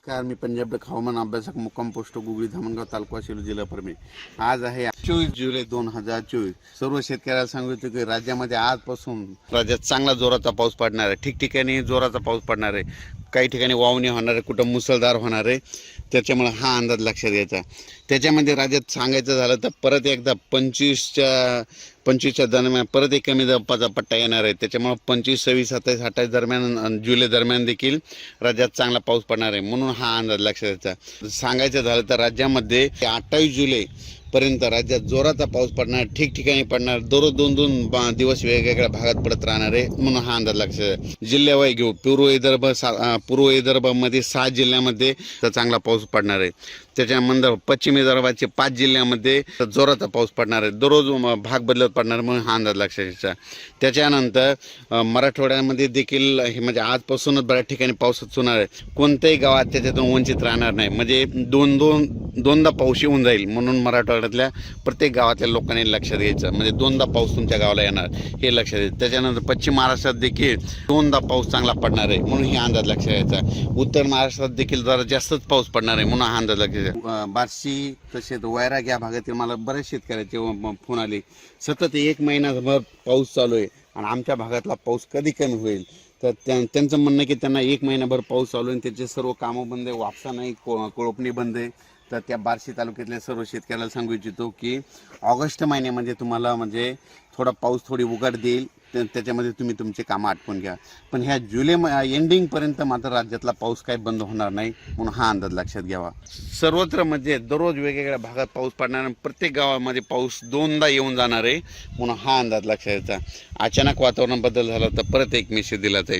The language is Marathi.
नमस्कार, मी पंजाब हवामान अभ्यासक मुक्काम पोस्ट गुगळी धामणगाव तालुका सेलू जिल्हा परभणी। आज आहे 24 जुलै 2024। सर्व शेतकऱ्याला सांगितलं की राज्यामध्ये आजपासून राज्यात चांगला जोराचा पाऊस पडणार आहे। ठिकठिकाणी जोराचा पाऊस पडणार आहे, काही ठिकाणी वावणी होणार आहे, कुठं मुसळधार होणार आहे। त्याच्यामुळे हा अंदाज लक्षात घ्यायचा। त्याच्यामध्ये राज्यात सांगायचं झालं तर परत एकदा 25च्या दरम्यान परत एक कमी दाबाचा पट्टा येणार आहे। त्याच्यामुळे 25, 26, 27, 28 दरम्यान जुलै दरम्यान देखील राज्यात चांगला पाऊस पडणार आहे, म्हणून हा अंदाज लक्षात घ्यायचा। सांगायचं झालं तर राज्यामध्ये 28 जुलै पर्यंत राज्यात जोराचा पाऊस पडणार, ठिकठिकाणी पडणार, दररोज 2-2 दिवस वेगवेगळ्या भागात पडत राहणार आहे, म्हणून हा अंदाज लक्षात जिल्ह्यावाई घेऊ। पूर्व विदर्भामध्ये 6 जिल्ह्यामध्ये तर चांगला पाऊस पडणार आहे। त्याच्यानंतर पश्चिम विदर्भाचे 5 जिल्ह्यामध्ये जोराचा पाऊस पडणार आहे, दररोज भाग बदलत पडणार, म्हणून हा अंदाज लक्षात घ्यायचा। त्याच्यानंतर मराठवाड्यामध्ये देखील हे म्हणजे आजपासूनच बऱ्याच ठिकाणी पाऊस होणार आहे। कोणत्याही गावात त्याच्यातून वंचित राहणार नाही, म्हणजे दोनदा पाऊस येऊन जाईल, म्हणून मराठवाड्यातल्या प्रत्येक गावातल्या लोकांनी लक्षात घ्यायचं, म्हणजे 2दा पाऊस तुमच्या गावाला येणार हे लक्षात घ्यायचं। त्याच्यानंतर पश्चिम महाराष्ट्रात देखील 2दा पाऊस चांगला पडणार आहे, म्हणून हे अंदाज लक्षात घ्यायचा। उत्तर महाराष्ट्रात देखील जरा जास्तच पाऊस पडणार आहे, म्हणून हा अंदाज लक्षात घ्यायचा। बार्शी तसेच वैराग या भागातील मला बरेच शेतकऱ्याचे फोन आले, सतत 1 महिनाभर पाऊस चालू आहे आणि आमच्या भागातला पाऊस कधी कमी होईल। तर त्यांचं म्हणणं की त्यांना 1 महिनाभर पाऊस चालू आहे, त्याचे सर्व कामं बंद आहे, वापसा नाही, कोळपणी बंद आहे। तर त्या बार्शी तालुक्यातल्या सर्व शेतकऱ्याला सांगू इच्छितो की ऑगस्ट महिन्यामध्ये तुम्हाला म्हणजे थोडा पाऊस थोडी उघड देईल, त्याच्यामध्ये तुम्ही तुमचे कामं आटपून घ्या। पण ह्या जुलै एंडिंगपर्यंत मात्र राज्यातला पाऊस काही बंद होणार नाही, म्हणून हा अंदाज लक्षात घ्यावा। सर्वत्र म्हणजे दररोज वेगवेगळ्या भागात पाऊस पडणार आणि प्रत्येक गावामध्ये पाऊस 2दा येऊन जाणार आहे, म्हणून हा अंदाज लक्षात घ्यायचा। अचानक वातावरण बदल झाला तर परत एक मेसेज दिला जाईल।